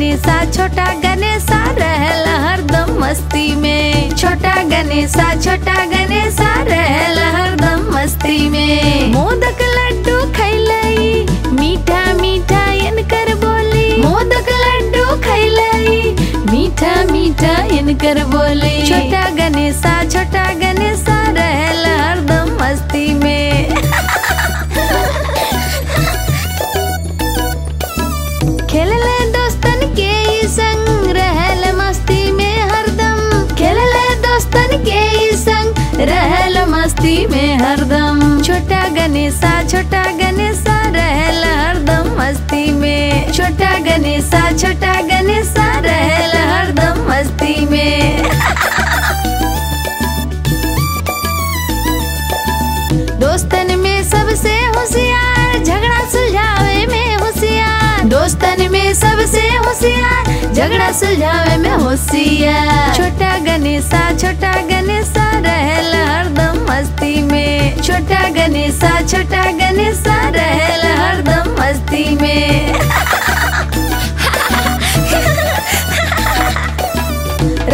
गणेशा छोटा गणेशा रहल हरदम मस्ती में। छोटा गणेशा रहल हरदम मस्ती में। मोदक लड्डू खैलई मीठा मीठा इनकर बोली। मोदक लड्डू खैलई मीठा मीठा इनकर बोली। छोटा गणेशा रहल हरदम मस्ती में। खेलले दोस्तन के संग रहल मस्ती में हरदम। खेलले दोस्तन के संग रहल मस्ती में हरदम। छोटा गणेशा रहल हरदम मस्ती में। छोटा गणेशा रहल हरदम मस्ती में। दोस्तन में सबसे होशियार झगड़ा सुलझावे में होशियार। दोस्तन में सबसे होशियार झगड़ा सुलझावे में होशियार। छोटा गणेशा रहल हरदम मस्ती में। छोटा गणेशा रहल हरदम मस्ती में।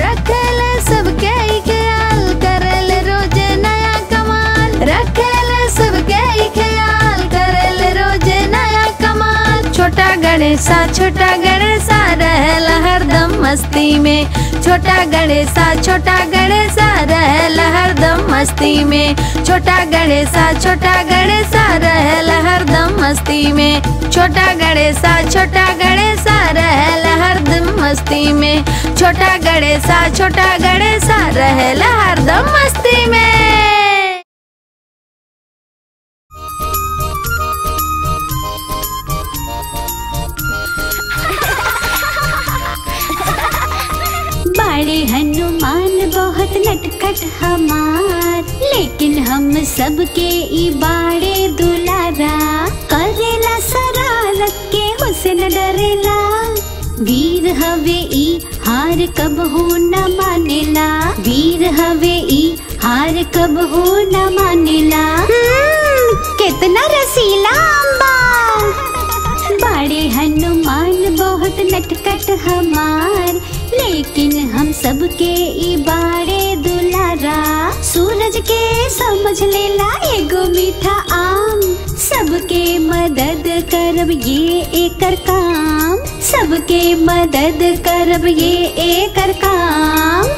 रखेल सबके ख्याल करल रोज नया कमाल। रखेल सबके ख्याल करल रोज नया कमाल। छोटा गणेशा रहल हरदम मस्ती में। छोटा गणेशा रहल हरदम मस्ती में। छोटा गणेशा रहल हरदम मस्ती में। छोटा गणेशा रहल हरदम मस्ती में। छोटा गणेशा रहल हरदम मस्ती में। बड़े हनुमान बहुत नटखट हमार, लेकिन हम सबके ई बाड़े दुलारा। करेला शरारत के हुस्न डरेला, वीर हवे ई हार कब हो न मानेला। वीर हवे ई हार कब हो न मानेला। कितना रसीला अम्बा। बड़े हनुमान बहुत नटखट हमार, लेकिन हम सबके ई बाड़े दुलारा। सूरज के समझ लेला एगो मीठा आम, सबके मदद करब ये एकर काम। सबके मदद करब ये एकर काम।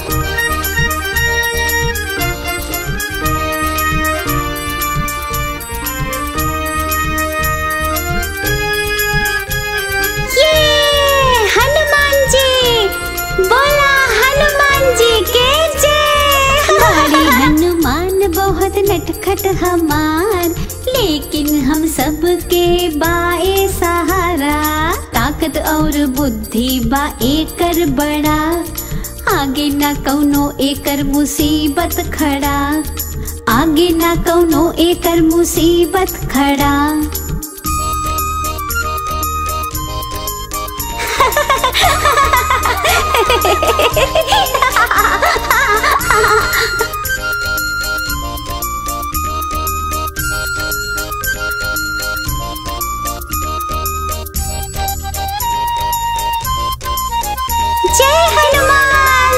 बहुत नटखट हमार, लेकिन हम सबके बाए सहारा। ताकत और बुद्धि बा एकर बड़ा, आगे ना कौनो एकर मुसीबत खड़ा। आगे ना कौनो एकर मुसीबत खड़ा। जय हनुमान।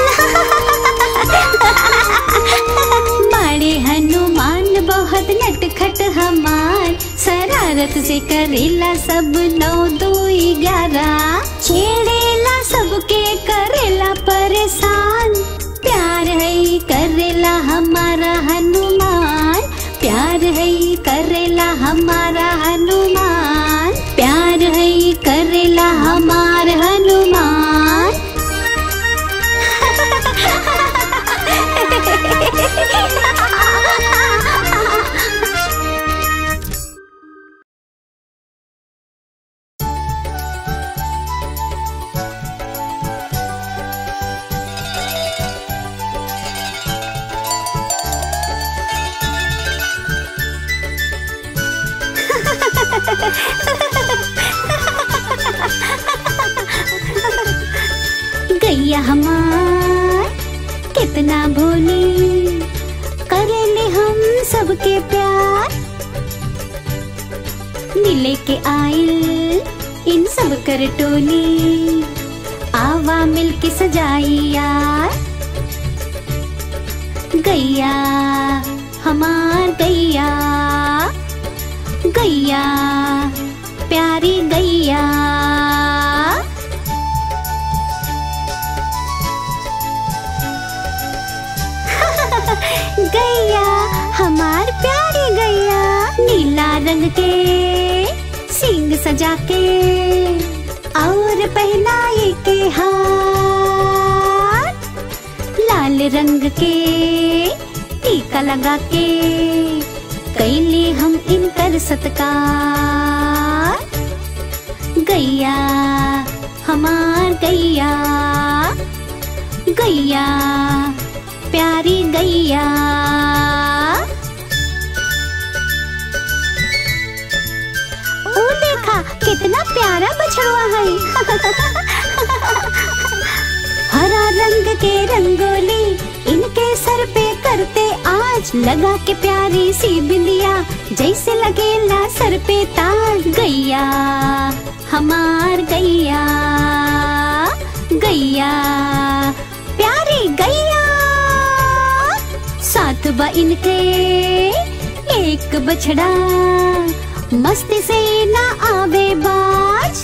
बड़े हनुमान बहुत नटखट हमार, शरारत से करेला सब 9 2 11। छेड़ेला सबके करेला परेशान, प्यार है करेला हमारा हनुमान। प्यार है करेला हमारा हनुमान। प्यार है करेला हमार हनुमान। गैया हमार कितना भोली, करेले हम सबके प्यार। मिले के आइल इन सब कर टोली, घरवा मिलके सजाई यार। गैया हमार गैया, गैया प्यारी गैया। गैया हमार प्यारी गैया, नीला रंग के सींग सजा के और पहनाए के हार, लाल रंग के टीका लगा के कैले हम इनकर सत्कार। गैया हमार गैया, गैया प्यारी गैया। ओ देखा कितना प्यारा बछड़वा है। हरा रंग के रंगोली इनके सर पे करते आज, लगा के प्यारी सी बिंदिया जैसे लगेला सर पे ताज। गैया हमार गैया, गैया प्यारी गैया। साथ बा इनके एक बछड़ा, मस्ती से ना आवे बाज।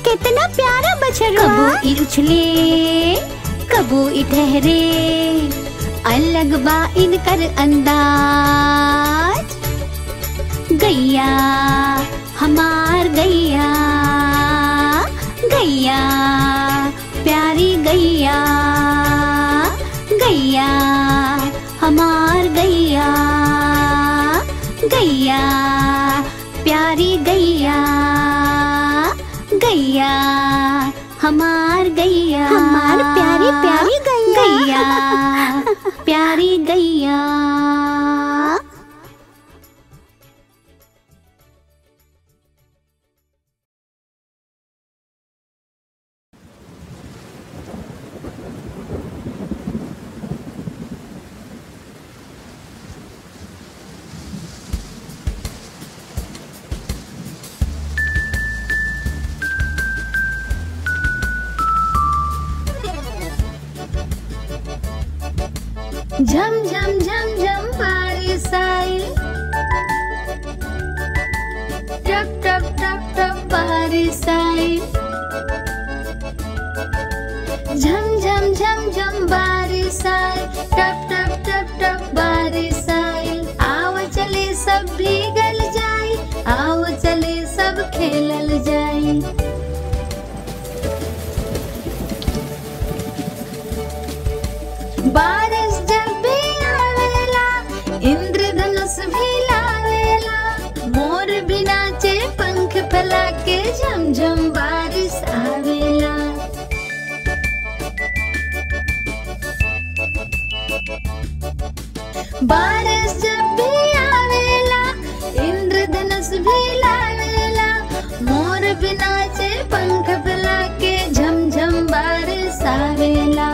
कितना प्यारा बछड़ा, कबू ई उछले कबू ई ठहरे, अलग बा इनकर अंदाज। गैया हमार गैया, गैया प्यारी गैया, गैया हमार गैया, गैया प्यारी गैया, गैया हमार गैया, हमार प्यारी प्यारी गैया, गैया प्यारी गैया। झम झम झम झम बारिश आई, टप टप टप टप बारिश आई। झम झम झम झम बारिश आई, टप टप टप टप बारिश आई। आओ चले सब भीगल जाई, आओ चले सब खेलल जाई। बारिश जब भी आवेला, इंद्रधनुष भी लावेला, मोर भी नाचे पंख फैला के, झमझम बारिश आवेला। बारिश जब भी आवेला, इंद्रधनुष भी लावेला, मोर भी नाचे पंख फैला के, झमझम बारिश आवेला।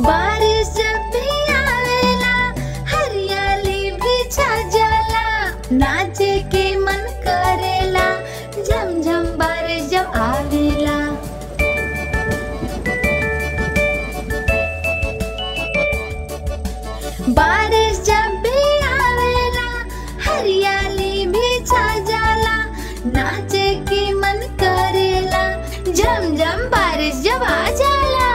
बारिश जब भी आवेला, हरियाली भी छा जाला, नाचे के मन करेला, झमझम बारिश जब आवेला। बारिश जब भी आवेला, हरियाली भी छा जाला, नाचे के मन करेला, झमझम बारिश जब आ जाला।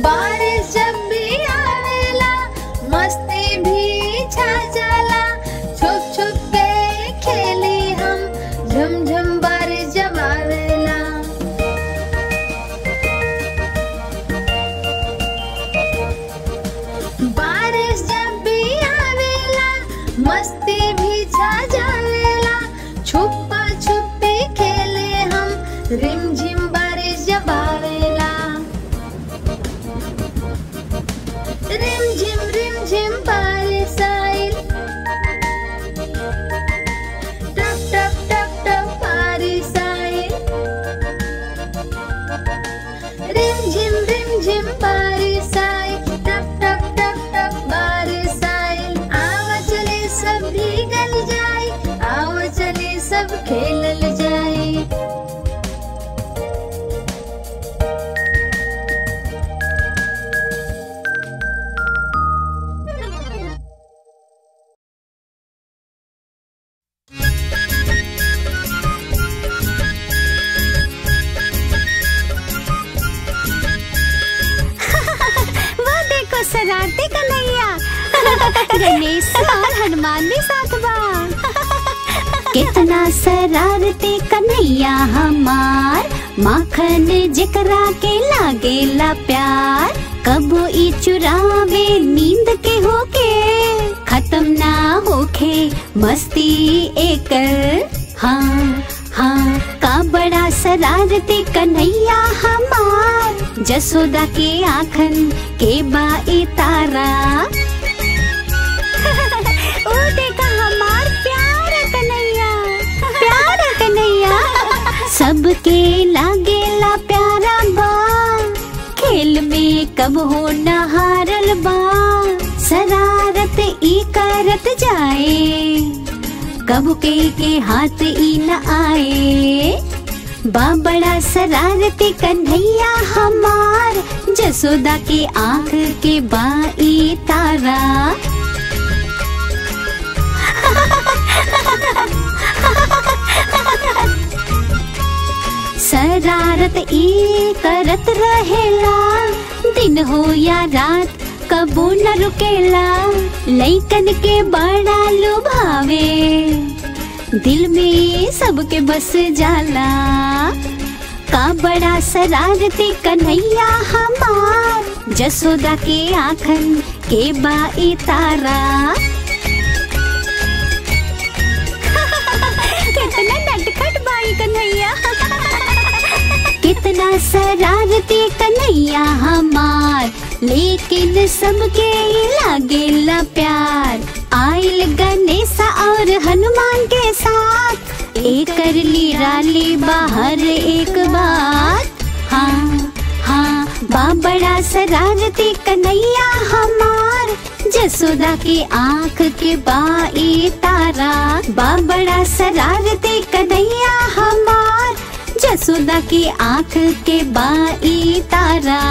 बारिश जब भी आवेला, मस्ती भी छा जाला, छुप छुप के खेले हम, झमझम बारिश जब आवेला। बारिश जब भी आवेला, मस्ती भी छा जावेला, छुपा छुपी खेले हम, रिमझिम बारिश जब आवेला। रिमझिम रिमझिम बारिश आई, गणेश और हनुमान भी साथ बा। कितना शरारती कन्हैया हमार, माखन जेकरा के लागेला प्यार। कबो ई चुरावे नींद के होके, खत्म ना होखे मस्ती एकर। हाँ हाँ का बड़ा शरारती कन्हैया हमार, जसोदा के आँखन के बाई तारा। ओ देखा हमार प्यारा कन्हैया, प्यारा कन्हैया। सबके लागेला प्यारा बा, खेल में कब हो न हारल बा। शरारत ई करत जाए, कब के हाथ ई न आए। बा बड़ा शरारती कन्हैया हमार, जसोदा के आँख के बाई तारा। शरारत ई करत रहेला, दिन हो या रात कबू न रुकेला। लइकन के बड़ा लुभावे, दिल में सबके बस जाला। का बड़ा शरारती कन्हैया हमार, जसोदा के आँखन के बाई तारा। कितना नटखट बाई कन्हैया। कितना शरारती कन्हैया हमार, लेकिन सबके लागेला प्यार। आइल गणेशा और हनुमान के साथ, एकर लीराली बाहर एक बात। हाँ हाँ बा बड़ा शरारती कन्हैया हमार, जसोदा के आँख के बाई तारा। बा बड़ा शरारती कन्हैया हमार, जसोदा की आँख के बाई तारा।